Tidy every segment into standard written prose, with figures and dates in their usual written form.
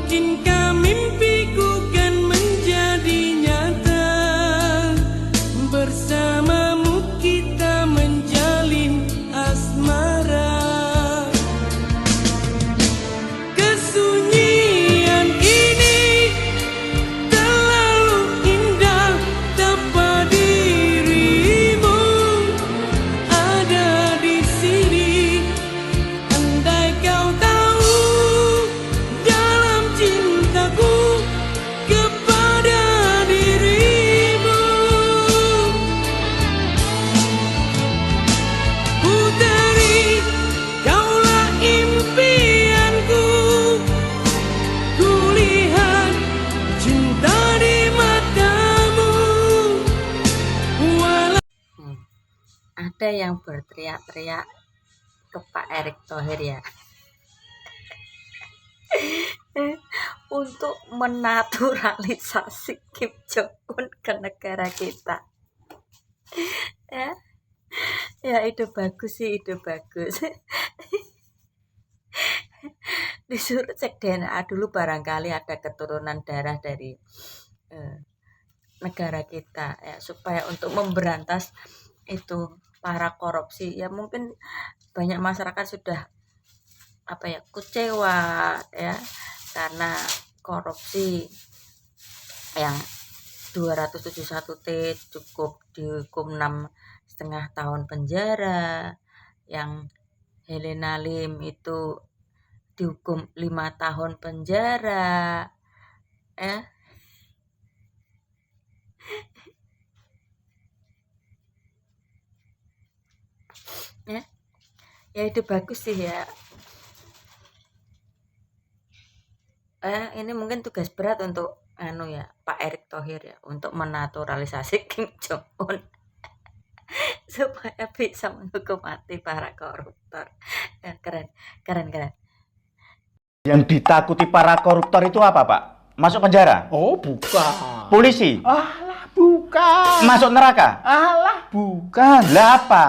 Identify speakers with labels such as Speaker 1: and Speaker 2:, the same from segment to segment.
Speaker 1: Izinkan mimpiku kan menjadi nyata, bersamamu kita menjalin asmara. Kesunyian ini terlalu indah tanpa dirimu ada di sini. Andai kau tahu dalam cintaku kepada dirimu, puteri kaulah impianku. Kulihat cinta di matamu, walau
Speaker 2: Ada yang berteriak-teriak ke Pak Erick Thohir ya untuk menaturalisasi Kim Jong Un ke negara kita. Ya ide bagus sih, ide bagus. Disuruh cek DNA dulu, barangkali ada keturunan darah dari negara kita ya, supaya untuk memberantas itu para korupsi ya. Mungkin banyak masyarakat sudah kecewa ya karena korupsi yang 271T cukup dihukum 6,5 tahun penjara, yang Helena Lim itu dihukum 5 tahun penjara ya. Ya itu bagus sih ya. Ini mungkin tugas berat untuk Pak Erick Thohir ya, untuk menaturalisasi Kim Jong Un supaya bisa menghukum mati para koruptor. Ya, keren.
Speaker 3: Yang ditakuti para koruptor itu apa, Pak? Masuk penjara?
Speaker 4: Oh, bukan.
Speaker 3: Polisi?
Speaker 4: Alah, bukan.
Speaker 3: Masuk neraka?
Speaker 4: Alah, bukan.
Speaker 3: Lah apa?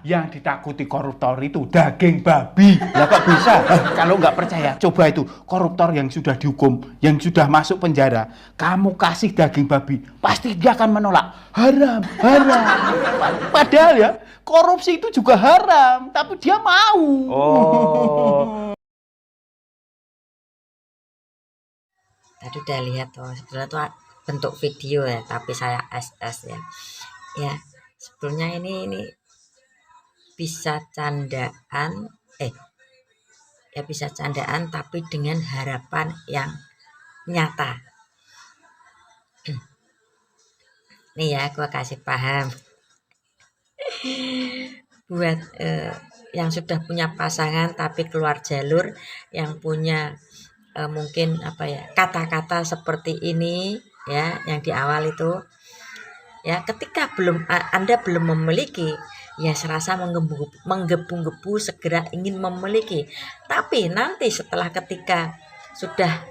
Speaker 4: Yang ditakuti koruptor itu daging babi.
Speaker 3: Lah kok bisa?
Speaker 4: Kalau nggak percaya, coba itu koruptor yang sudah dihukum, yang sudah masuk penjara, kamu kasih daging babi, pasti dia akan menolak. Haram. Padahal ya, korupsi itu juga haram, tapi dia mau.
Speaker 3: Oh.
Speaker 2: Tadi udah lihat tuh, sebenarnya tuh bentuk video ya, tapi saya SS ya. Ya, sebetulnya ini bisa candaan, bisa candaan tapi dengan harapan yang nyata. Nih ya, gua kasih paham buat yang sudah punya pasangan tapi keluar jalur, yang punya mungkin kata-kata seperti ini ya, yang di awal itu ya, ketika Anda belum memiliki ya, serasa menggebu-gebu segera ingin memiliki, tapi nanti setelah ketika sudah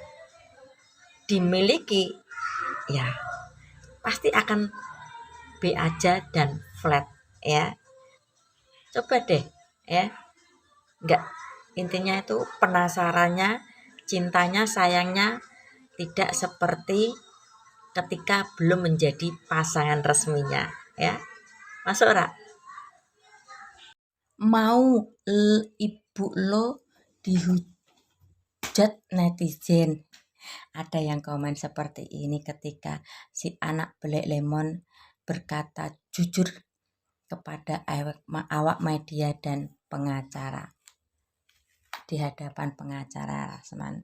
Speaker 2: dimiliki ya pasti akan B aja dan flat ya. Coba deh ya, enggak, intinya itu penasarannya, cintanya, sayangnya tidak seperti ketika belum menjadi pasangan resminya ya. Masuk ora? Mau ibu lo dihujat netizen. Ada yang komen seperti ini ketika si anak belek lemon berkata jujur kepada awak media dan pengacara di hadapan pengacara Rasman.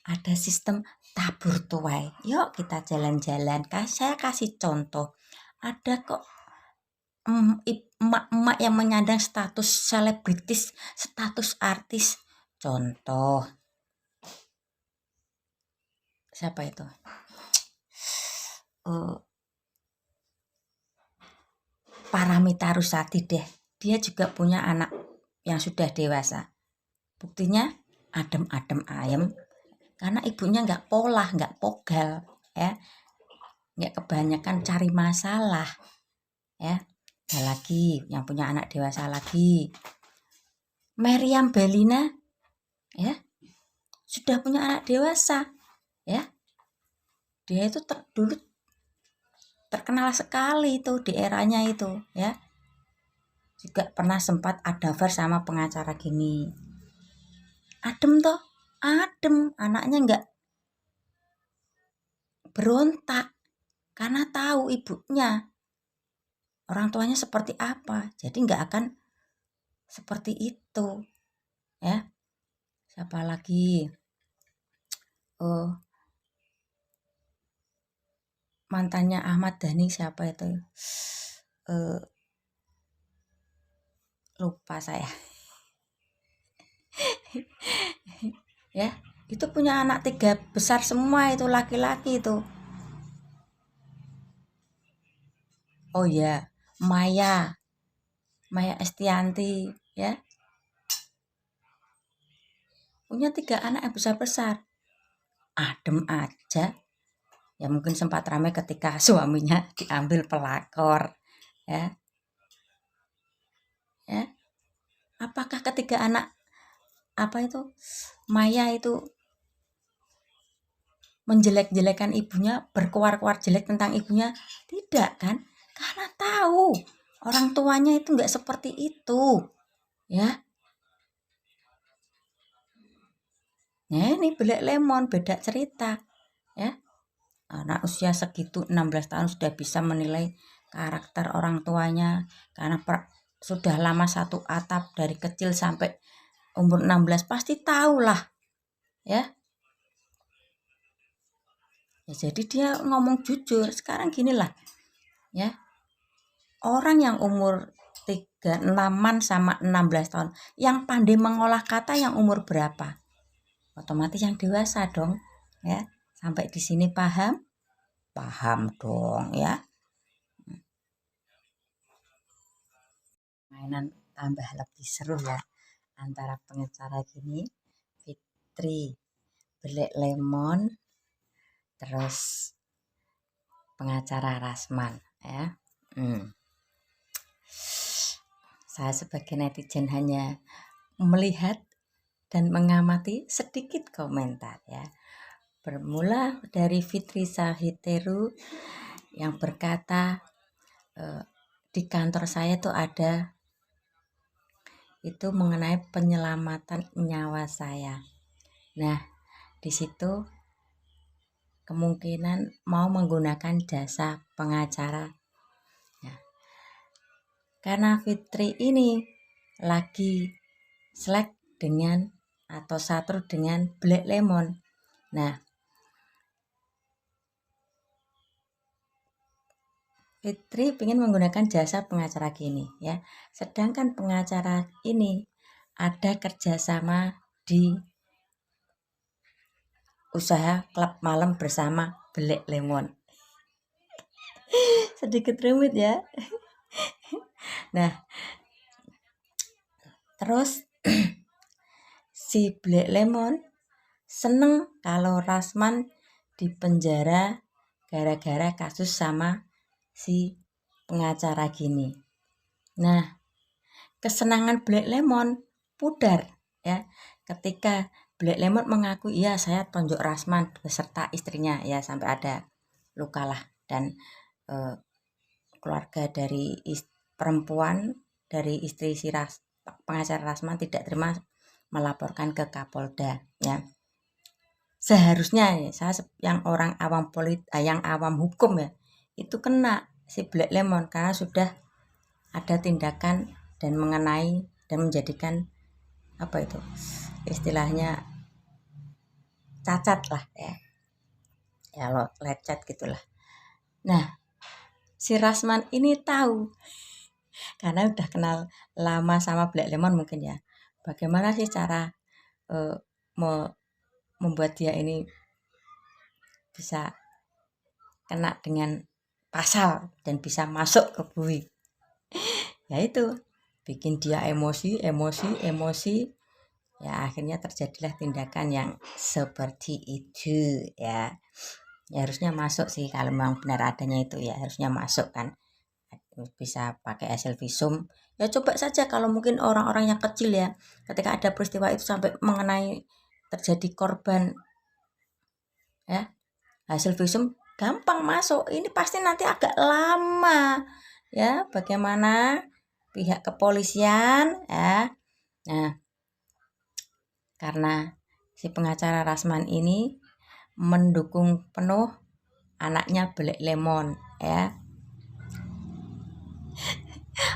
Speaker 2: Ada sistem tabur tuai. Yuk kita jalan-jalan. Saya kasih contoh. Ada kok emak-emak yang menyandang status selebritis, status artis. Contoh, siapa itu? Paramita Rusady deh. Dia juga punya anak yang sudah dewasa. Buktinya adem-adem ayem, karena ibunya nggak polah, nggak pogal, ya, nggak kebanyakan cari masalah, ya. Ada lagi yang punya anak dewasa lagi, Meriam Bellina ya sudah punya anak dewasa ya. Dia itu dulu terkenal sekali itu di eranya itu ya. Juga pernah sempat ada affair sama pengacara gini. Adem toh, adem, anaknya enggak berontak karena tahu ibunya, orang tuanya seperti apa, jadi enggak akan seperti itu ya. Siapa lagi? Oh, mantannya Ahmad Dhani siapa itu? Lupa saya. Ya, itu punya anak 3 besar semua, itu laki-laki itu. Oh ya, Maya Estianti ya, punya 3 anak yang besar-besar, adem aja. Ya mungkin sempat ramai ketika suaminya diambil pelakor ya. Ya, apakah ketiga anak Maya itu menjelek-jelekan ibunya, berkuar-kuar jelek tentang ibunya? Tidak kan? Karena tahu orang tuanya itu enggak seperti itu ya. Nah ini Belek Lemon beda cerita ya. Anak usia segitu 16 tahun sudah bisa menilai karakter orang tuanya karena sudah lama satu atap dari kecil sampai umur 16, pasti tahulah ya. Ya jadi dia ngomong jujur. Sekarang ginilah ya, orang yang umur 36-an sama 16 tahun yang pandai mengolah kata yang umur berapa? Otomatis yang dewasa dong ya. Sampai di sini paham? Paham dong ya. Mainan tambah lebih seru ya antara pengacara gini, Fitri, Belek Lemon, terus pengacara Rasman ya. Saya sebagai netizen hanya melihat dan mengamati, sedikit komentar ya. Bermula dari Fitri Sahiteru yang berkata, di kantor saya tuh ada itu mengenai penyelamatan nyawa saya. Nah, di situ kemungkinan mau menggunakan jasa pengacara. Ya. Karena Fitri ini lagi selek dengan atau satu dengan Belek Lemon. Nah, Fitri ingin menggunakan jasa pengacara gini ya. Sedangkan pengacara ini ada kerjasama di usaha klub malam bersama Belek Lemon. Sedikit rumit ya. Nah, terus si Belek Lemon seneng kalau Rasman dipenjara gara-gara kasus sama si pengacara gini. Nah, kesenangan Belek Lemon pudar ya ketika Belek Lemon mengaku iya saya tonjok Rasman beserta istrinya ya, sampai ada lukalah dan keluarga dari perempuan dari istri si pengacara Rasman tidak terima melaporkan ke Kapolda ya. Seharusnya ya, saya yang orang awam yang awam hukum ya, itu kena si Belek Lemon karena sudah ada tindakan dan mengenai dan menjadikan apa itu istilahnya cacat lah ya. Ya lo lecet gitulah. Nah, si Rasman ini tahu karena udah kenal lama sama Belek Lemon mungkin ya. Bagaimana sih cara membuat dia ini bisa kena dengan pasal dan bisa masuk ke bui. Ya itu bikin dia emosi. Ya akhirnya terjadilah tindakan yang seperti itu ya. Ya harusnya masuk sih kalau memang benar adanya itu ya, harusnya masuk kan. bisa pakai hasil visum. Ya coba saja kalau mungkin orang-orang yang kecil ya, ketika ada peristiwa itu sampai mengenai terjadi korban ya, hasil visum gampang masuk. Ini pasti nanti agak lama ya, bagaimana pihak kepolisian ya. Nah, karena si pengacara Rasman ini mendukung penuh anaknya Black Lemon ya.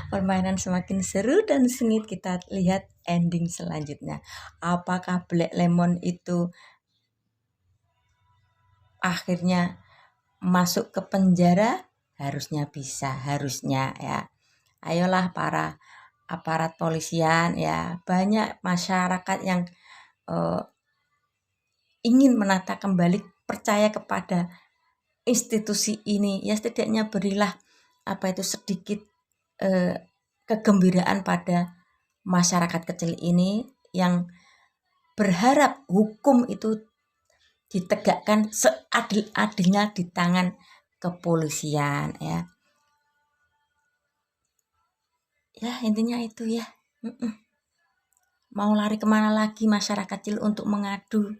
Speaker 2: Permainan semakin seru dan sengit, kita lihat ending selanjutnya. Apakah Black Lemon itu akhirnya masuk ke penjara? Harusnya bisa, harusnya ya. Ayolah para aparat polisian ya, banyak masyarakat yang ingin menata kembali percaya kepada institusi ini ya, setidaknya berilah sedikit kegembiraan pada masyarakat kecil ini yang berharap hukum itu ditegakkan seadil-adilnya di tangan kepolisian ya. Ya intinya itu ya. Mau lari kemana lagi masyarakat kecil untuk mengadu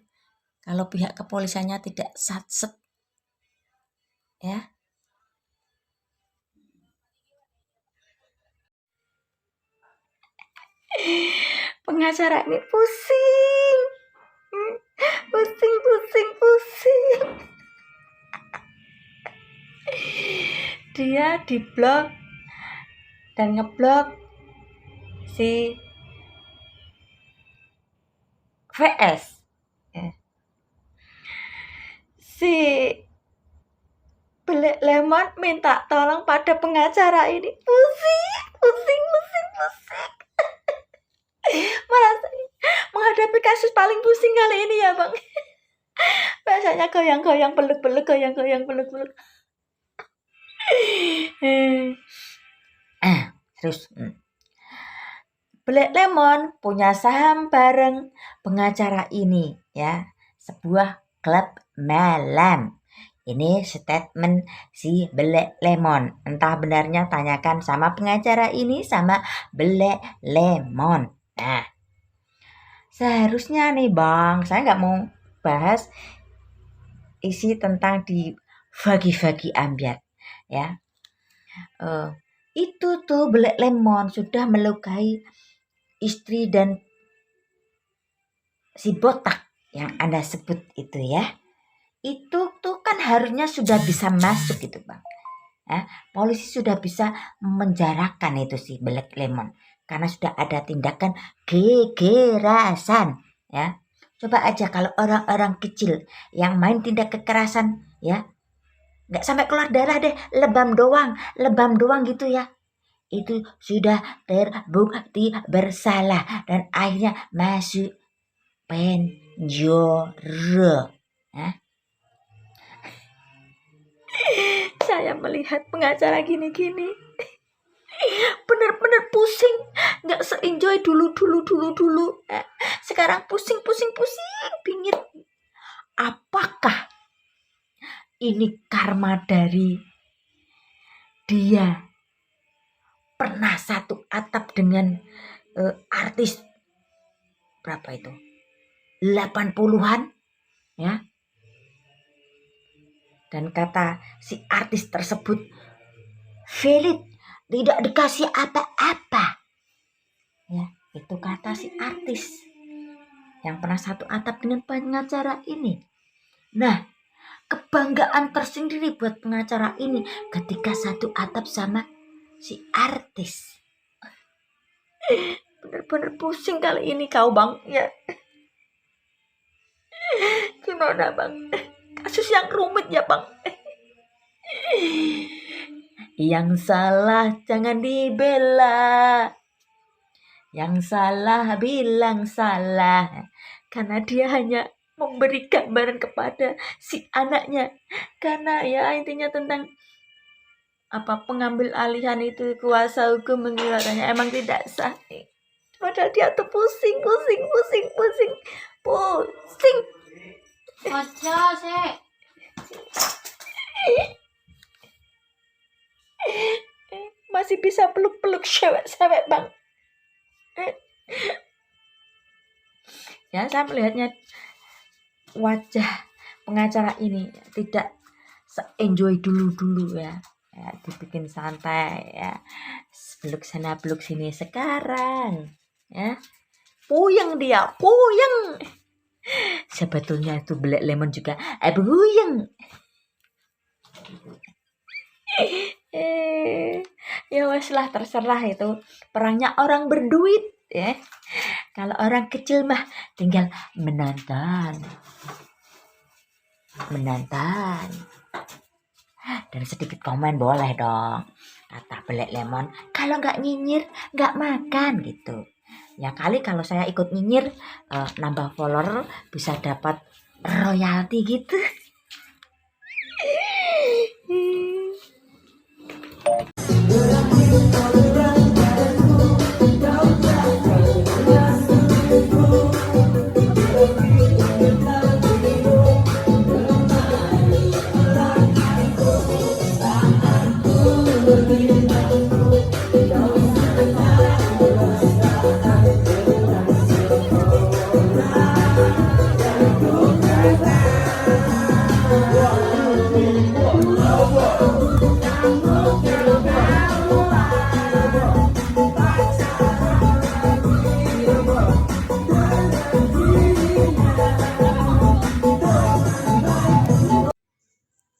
Speaker 2: kalau pihak kepolisiannya tidak satset ya. Pengacara ini pusing. Dia diblok dan ngeblok si VS ya. Si Black Lemon minta tolong pada pengacara ini. Pusing. Merasa menghadapi kasus paling pusing kali ini ya Bang. Biasanya goyang-goyang peluk-peluk. Terus Black Lemon punya saham bareng pengacara ini ya, sebuah klub malam. Ini statement si Black Lemon. Entah benarnya tanyakan sama pengacara ini sama Black Lemon. Nah, seharusnya nih Bang, saya nggak mau bahas isi tentang di bagi-bagi ambyar ya. Itu tuh Black Lemon sudah melukai istri dan si botak yang Anda sebut itu ya. Itu tuh kan harusnya sudah bisa masuk gitu Bang. Polisi sudah bisa menjarakan itu si Black Lemon karena sudah ada tindakan kekerasan ya. Coba aja kalau orang-orang kecil yang main tindak kekerasan ya, nggak sampai keluar darah deh, lebam doang gitu ya, itu sudah terbukti bersalah dan akhirnya masuk penjara. Saya melihat pengacara gini-gini bener-bener pusing, nggak se-enjoy dulu. Sekarang pusing, bingit. Apakah ini karma dari dia pernah satu atap dengan artis berapa itu? 80-an ya. Dan kata si artis tersebut, valid, tidak dikasih apa-apa. Ya, itu kata si artis yang pernah satu atap dengan pengacara ini. Nah, kebanggaan tersendiri buat pengacara ini ketika satu atap sama si artis. Bener-bener pusing kali ini kau Bang ya. Gimana Bang? Kasus yang rumit ya Bang. Yang salah jangan dibela, yang salah bilang salah, karena dia hanya memberi gambaran kepada si anaknya. Karena ya intinya tentang pengambil alihan itu kuasa hukum mengilakannya emang tidak sah. Padahal dia tuh pusing.
Speaker 5: Ojo sih.
Speaker 2: masih bisa peluk-peluk cewek-cewek bang. Ya, saya melihatnya wajah pengacara ini tidak se-enjoy dulu ya. Ya, dibikin santai ya, peluk sana peluk sini. Sekarang ya puyeng dia, puyeng. Sebetulnya itu Black Lemon juga puyeng. Ya wes lah, terserah, itu perangnya orang berduit ya. Kalau orang kecil mah tinggal menonton dan sedikit komen boleh dong. Kata Black Lemon, kalau nggak nyinyir nggak makan gitu. Ya kali kalau saya ikut nyinyir nambah follower bisa dapat royalti gitu.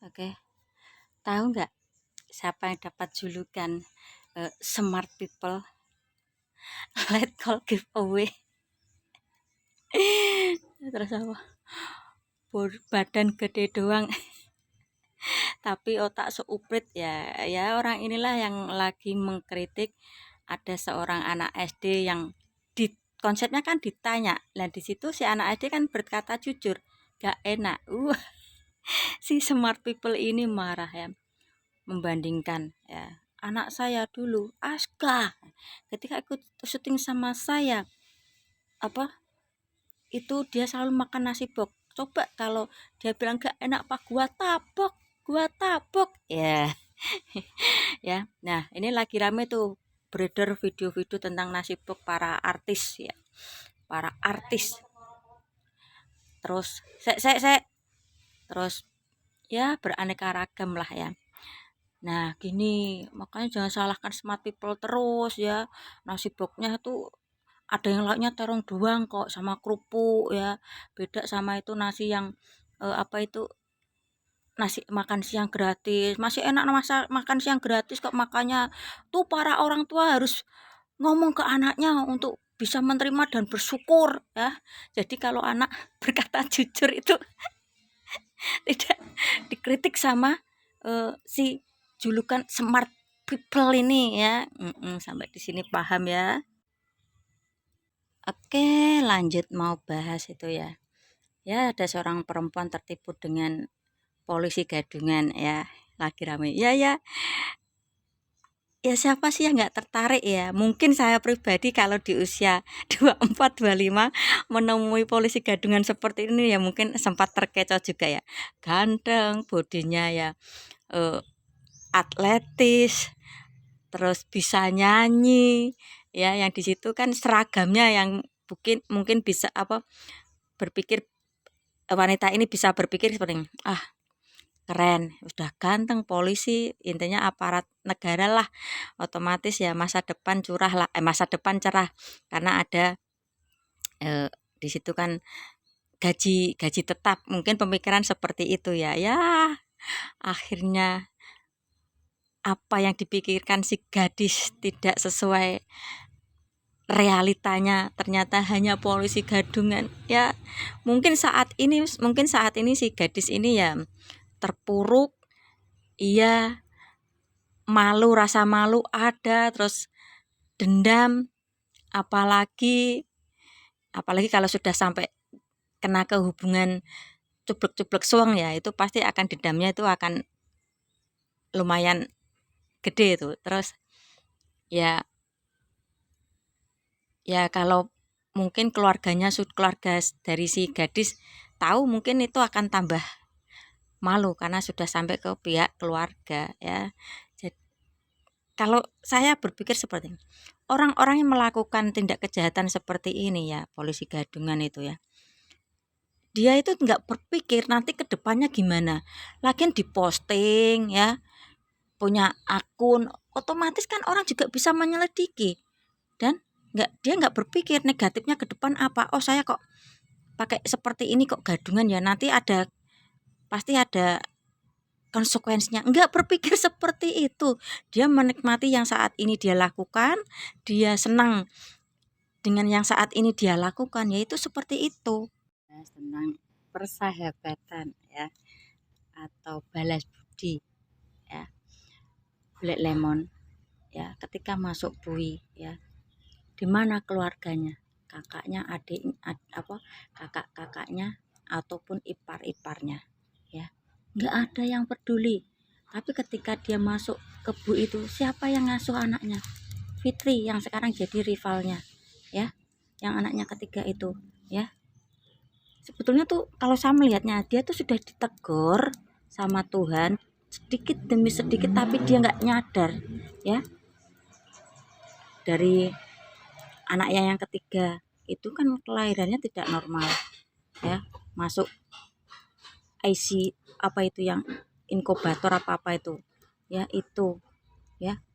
Speaker 5: Oke, tahu nggak siapa yang dapat julukan smart people? Let call giveaway. Terus apa? Badan gede doang tapi otak seuprit ya. Ya orang inilah yang lagi mengkritik ada seorang anak SD yang konsepnya kan ditanya. Nah di situ si anak SD kan berkata jujur, gak enak. Si smart people ini marah ya, membandingkan ya, anak saya dulu Aska ketika ikut syuting sama saya itu dia selalu makan nasi box. Coba kalau dia bilang gak enak pak, gua tabok ya. Ya, nah ini lagi rame tuh beredar video-video tentang nasi box para artis ya, terus terus ya beraneka ragam lah ya. Nah gini, makanya jangan salahkan smart people terus ya. Nasi boxnya tuh ada yang lauknya terong doang kok sama kerupuk ya, beda sama itu nasi yang nasi makan siang gratis. Masih enak makan siang gratis kok, makanya tuh para orang tua harus ngomong ke anaknya untuk bisa menerima dan bersyukur ya. Jadi kalau anak berkata jujur itu tidak dikritik sama si julukan smart people ini ya. Sampai di sini paham ya. Oke, lanjut mau bahas itu ya. Ya, ada seorang perempuan tertipu dengan polisi gadungan ya, lagi rame. Ya siapa sih yang nggak tertarik ya? Mungkin saya pribadi kalau di usia 24 25 menemui polisi gadungan seperti ini ya mungkin sempat terkecoh juga ya. Ganteng, bodinya ya atletis, terus bisa nyanyi ya, yang di situ kan seragamnya yang mungkin bisa berpikir wanita ini bisa berpikir seperti keren, udah ganteng, polisi, intinya aparat negara lah, otomatis ya masa depan cerah karena ada di situ kan gaji tetap, mungkin pemikiran seperti itu ya. Akhirnya apa yang dipikirkan si gadis tidak sesuai realitanya, ternyata hanya polisi gadungan ya. Mungkin saat ini si gadis ini ya terpuruk, iya, rasa malu ada, terus dendam, apalagi kalau sudah sampai kena ke hubungan cuplek suang ya, itu pasti akan dendamnya itu akan lumayan gede itu. Terus ya kalau mungkin keluarga dari si gadis tahu, mungkin itu akan tambah malu karena sudah sampai ke pihak keluarga ya. kalau saya berpikir seperti ini, orang-orang yang melakukan tindak kejahatan seperti ini ya, polisi gadungan itu ya, dia itu nggak berpikir nanti ke depannya gimana. Lagian diposting ya, punya akun, otomatis kan orang juga bisa menyelidiki dan dia nggak berpikir negatifnya ke depan apa. Oh saya kok pakai seperti ini kok gadungan ya, nanti pasti ada konsekuensinya. Enggak berpikir seperti itu. Dia menikmati yang saat ini dia lakukan, dia senang dengan yang saat ini dia lakukan, yaitu seperti itu. Tentang persahabatan ya, atau balas budi ya. Black Lemon ya, ketika masuk bui ya, di mana keluarganya, kakaknya, kakak-kakaknya ataupun ipar-iparnya ya, nggak ada yang peduli. Tapi ketika dia masuk ke Bu itu, siapa yang ngasuh anaknya? Fitri yang sekarang jadi rivalnya ya, yang anaknya ketiga itu ya. Sebetulnya tuh kalau saya melihatnya, dia tuh sudah ditegur sama Tuhan sedikit demi sedikit, tapi dia nggak nyadar ya. Dari anaknya yang ketiga itu kan kelahirannya tidak normal ya, masuk IC apa itu yang inkubator apa itu ya, itu ya.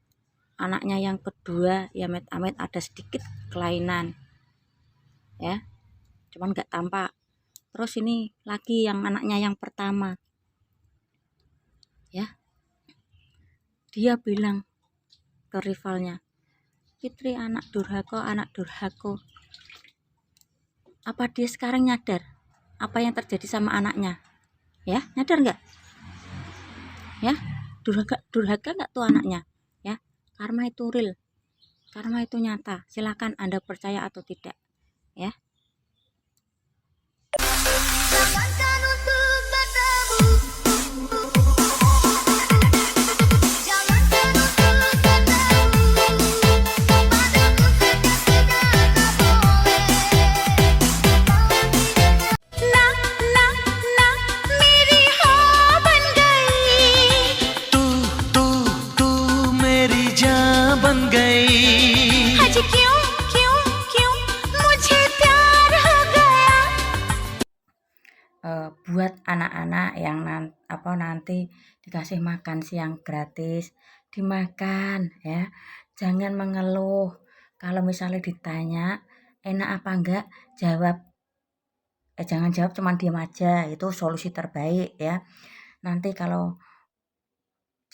Speaker 5: Anaknya yang kedua ya amit-amit ada sedikit kelainan ya, cuman nggak tampak. Terus ini lagi yang anaknya yang pertama ya, dia bilang ke rivalnya, Fitri anak durhaka, anak durhaka. Apa dia sekarang nyadar apa yang terjadi sama anaknya ya? Nyadar nggak ya? Durhaka nggak tuh anaknya ya? Karma itu real, karma itu nyata. Silakan Anda percaya atau tidak ya.
Speaker 6: Jangankan untuk bertemu, jangankan untuk bertemu, padaku senyap tidak boleh. Nak nak nak, मेरी हो बन गई.
Speaker 1: तू मेरी जान बन गई.
Speaker 6: आज क्यों क्यों क्यों मुझे प्यार हो गया.
Speaker 5: Buat anak-anak yang nanti dikasih makan siang gratis, dimakan ya. Jangan mengeluh. Kalau misalnya ditanya enak apa enggak, jangan jawab cuman diam aja, itu solusi terbaik ya. Nanti kalau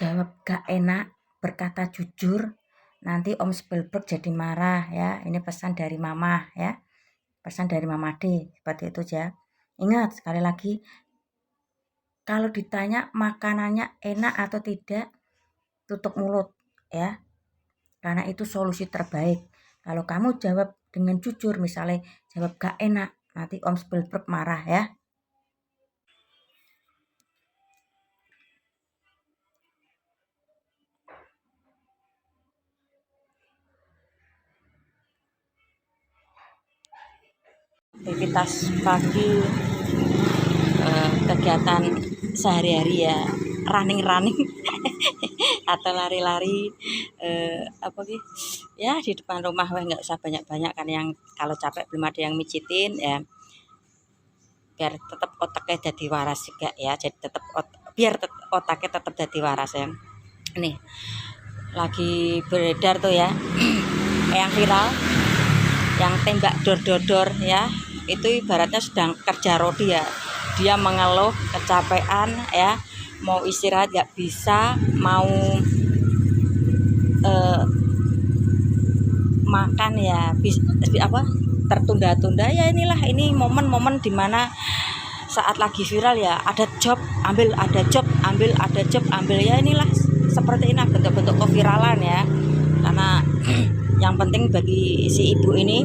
Speaker 5: jawab gak enak, berkata jujur, nanti Om Spielberg jadi marah ya. Ini pesan dari Mama ya, pesan dari Mama D, seperti itu ya. Ingat sekali lagi, kalau ditanya makanannya enak atau tidak, tutup mulut ya, karena itu solusi terbaik. Kalau kamu jawab dengan jujur, misalnya jawab gak enak, nanti Om Spielberg marah ya. Aktivitas pagi, kegiatan sehari-hari ya, running atau lari-lari ya di depan rumah. Nggak usah banyak-banyak kan, yang kalau capek belum ada yang mijitin ya, biar tetap otaknya jadi waras juga ya. Jadi biar otaknya tetap jadi waras ya. Nih lagi beredar tuh ya yang viral, yang tembak dor ya, itu ibaratnya sedang kerja rodi ya. Dia mengeluh kecapean ya, mau istirahat gak bisa, mau makan ya tertunda-tunda ya. Ini momen-momen dimana saat lagi viral ya, ada job ambil, ada job ambil, ada job ambil ya. Inilah seperti ini bentuk-bentuk keviralan ya, karena yang penting bagi si ibu ini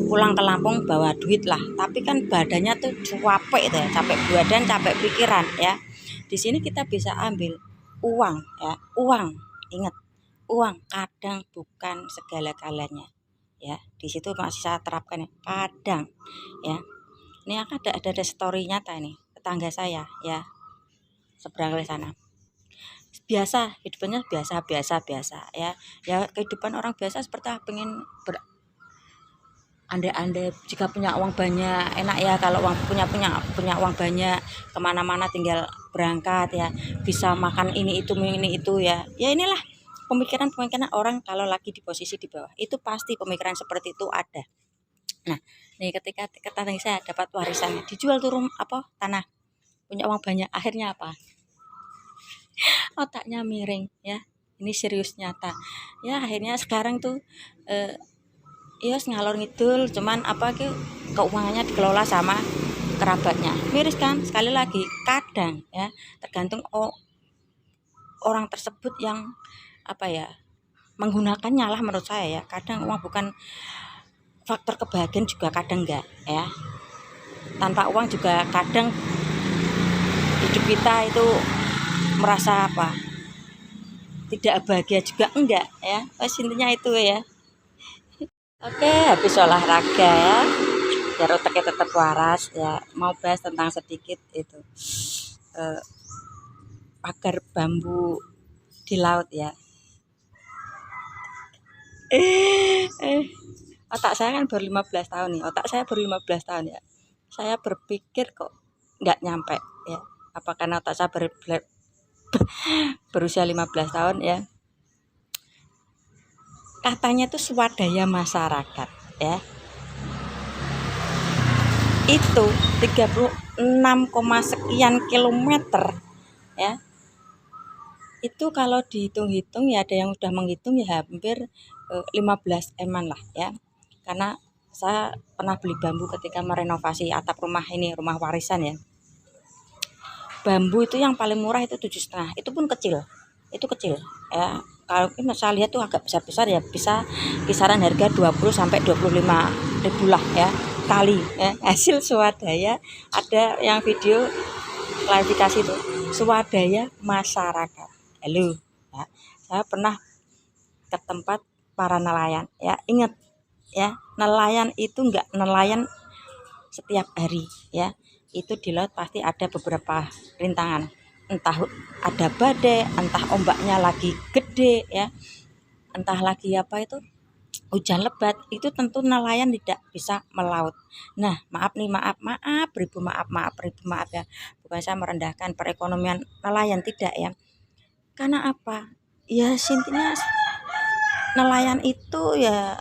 Speaker 5: pulang ke Lampung bawa duit lah, tapi kan badannya tuh capek ya, capek badan, capek pikiran ya. Di sini kita bisa ambil uang ya, uang, ingat, uang kadang bukan segala-galanya ya. Di situ masih saya terapkan ya, kadang ya. Ini ada story nyata ini, tetangga saya ya, seberang dari sana. biasa, kehidupannya biasa ya. Ya kehidupan orang biasa seperti apa, pengen andai-andai jika punya uang banyak enak ya, kalau punya uang banyak kemana-mana tinggal berangkat ya, bisa makan ini itu ya. Ya inilah pemikiran orang kalau lagi di posisi di bawah itu pasti pemikiran seperti itu ada. Nah, nih ketika saya dapat warisan dijual tuh tanah, punya uang banyak, akhirnya apa? Otaknya miring ya. Ini serius nyata. Ya akhirnya sekarang tuh iya ngalor ngidul, cuman keuangannya dikelola sama kerabatnya. Miris kan? Sekali lagi kadang ya tergantung orang tersebut yang menggunakannya lah menurut saya ya. Kadang uang bukan faktor kebahagiaan, juga kadang enggak ya. Tanpa uang juga kadang hidup kita itu merasa tidak bahagia juga enggak ya. Intinya itu ya. Oke, habis olahraga ya, biar otaknya tetap waras ya. Mau bahas tentang sedikit itu pagar bambu di laut ya. Otak saya kan baru 15 tahun nih. Ya. Saya berpikir kok nggak nyampe ya. Apa karena otak saya berusia 15 tahun ya. Katanya itu swadaya masyarakat ya. Itu 36, sekian kilometer ya. Itu kalau dihitung-hitung ya, ada yang udah menghitung ya hampir 15 M-an lah ya. Karena saya pernah beli bambu ketika merenovasi atap rumah ini, rumah warisan ya. Bambu itu yang paling murah itu 7,5, itu pun kecil. Itu kecil ya. Kalau ini saya lihat tuh agak besar-besar ya, bisa kisaran harga 20 sampai 25 ribu lah ya kali ya. Hasil swadaya, ada yang video klarifikasi itu swadaya masyarakat. Halo ya, saya pernah ke tempat para nelayan ya. Ingat ya, nelayan itu enggak nelayan setiap hari ya. Itu di laut pasti ada beberapa rintangan, entah ada badai, entah ombaknya lagi gede ya, entah lagi hujan lebat, itu tentu nelayan tidak bisa melaut. Nah, maaf ribu maaf ya. Bukan saya merendahkan perekonomian nelayan, tidak ya. Karena apa? Ya intinya nelayan itu ya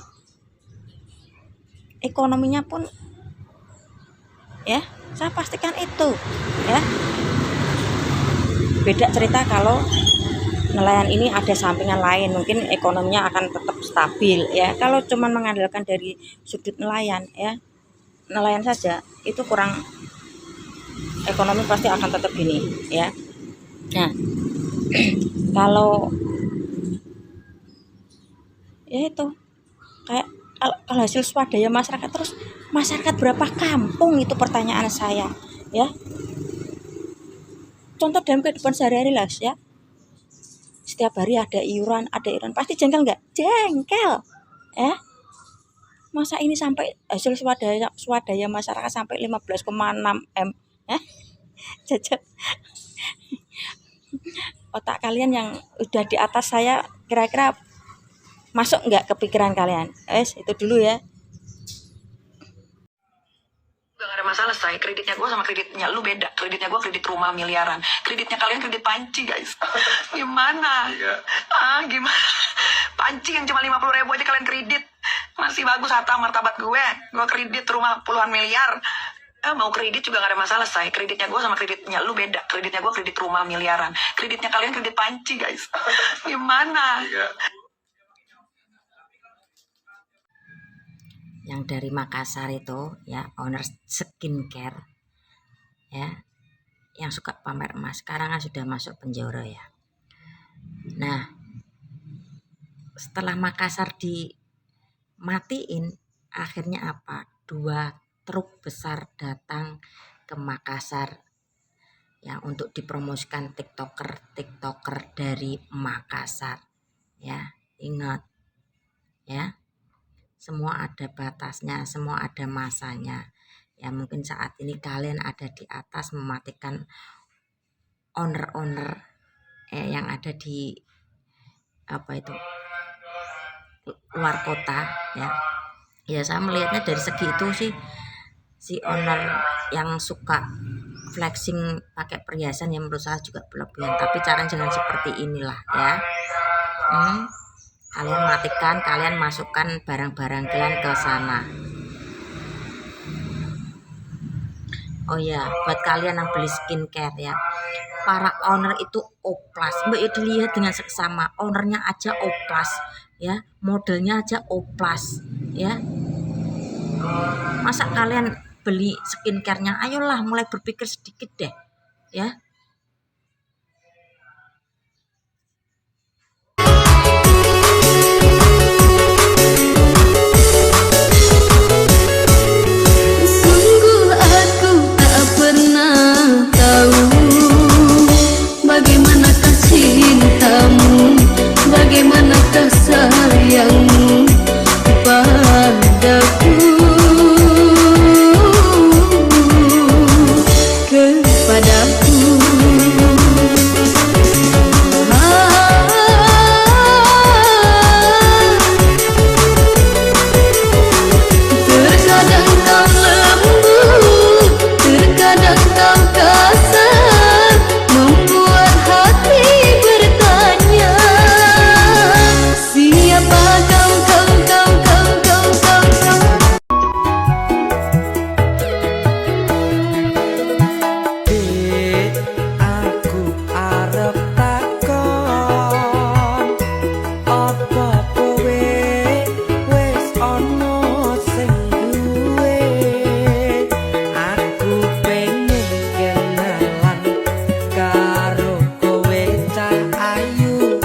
Speaker 5: ekonominya pun ya, saya pastikan itu ya. Beda cerita kalau nelayan ini ada sampingan lain, mungkin ekonominya akan tetap stabil ya. Kalau cuman mengandalkan dari sudut nelayan ya, nelayan saja itu kurang, ekonomi pasti akan tetap gini ya. Nah, kalau ya itu kayak kalau hasil swadaya masyarakat, terus masyarakat berapa kampung, itu pertanyaan saya ya. Contoh dalam kehidupan sehari-hari lah ya, setiap hari ada iuran, pasti jengkel nggak? Jengkel ya. Masa ini sampai hasil swadaya masyarakat sampai 15,6 M ya. Jajan otak kalian yang udah di atas saya kira-kira masuk nggak ke pikiran kalian? Itu dulu ya.
Speaker 7: Gak ada masalah, say. Kreditnya gue sama kreditnya lu beda. Kreditnya gue kredit rumah miliaran. Kreditnya kalian kredit panci, guys. Gimana? Gimana? Panci yang cuma 50 ribu aja kalian kredit. Masih bagus harta martabat gue. Gue kredit rumah puluhan miliar. Mau kredit juga gak ada masalah, say. Kreditnya gue sama kreditnya lu beda. Kreditnya gue kredit rumah miliaran. Kreditnya kalian kredit panci, guys. Gimana?
Speaker 2: Yang dari Makassar itu ya, owner skincare ya, yang suka pamer emas, sekarang kan sudah masuk penjara ya. Nah, setelah Makassar dimatiin, akhirnya apa? 2 truk besar datang ke Makassar ya, untuk dipromosikan tiktoker dari Makassar ya. Ingat ya, semua ada batasnya, semua ada masanya ya. Mungkin saat ini kalian ada di atas mematikan owner yang ada di apa itu luar kota ya. Ya saya melihatnya dari segi itu sih, si owner yang suka flexing pakai perhiasan yang menurut saya juga berlebihan, tapi caranya jangan seperti inilah ya. Kalian matikan, kalian masukkan barang-barang kalian ke sana. Oh ya, buat kalian yang beli skincare ya, para owner itu oplas. Mbak itu lihat dengan seksama, ownernya aja oplas ya, modelnya aja oplas ya. Masa kalian beli skincare-nya? Ayolah mulai berpikir sedikit deh ya.
Speaker 6: Sungguh aku tak pernah tahu bagaimanakah cintamu, bagaimanakah sayangmu padaku, kepadaku. Terkadang kau lembut, terkadang kau kasar, membuat hati bertanya, siapa kau, kau, kau, kau, kau, kau, kau.
Speaker 1: Dek, aku arep takon, apa kowe wis ono sing duwe? Aku pengen kenalan karo kowe cah ayu,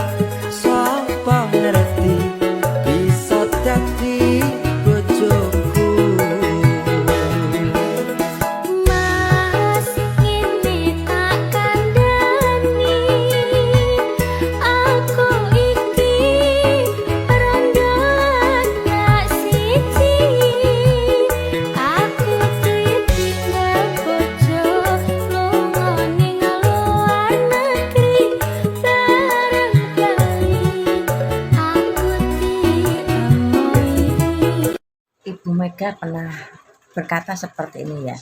Speaker 1: sapa ngerti bisa dadi bojoku.
Speaker 6: Mas ini tak kandani, aku iki rondon gak siji, aku ditinggal bojo lunga ning luar negeri, barangkali aku diemoi.
Speaker 2: Ibu Mega pernah berkata seperti ini ya,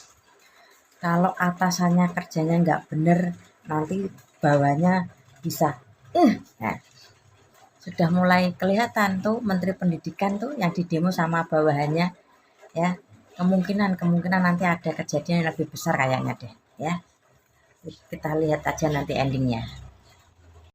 Speaker 2: kalau atasannya kerjanya nggak bener, nanti bawahnya bisa nah, sudah mulai kelihatan tuh Menteri Pendidikan tuh yang didemo sama bawahannya ya. Kemungkinan nanti ada kejadian yang lebih besar kayaknya deh ya. Kita lihat aja nanti endingnya.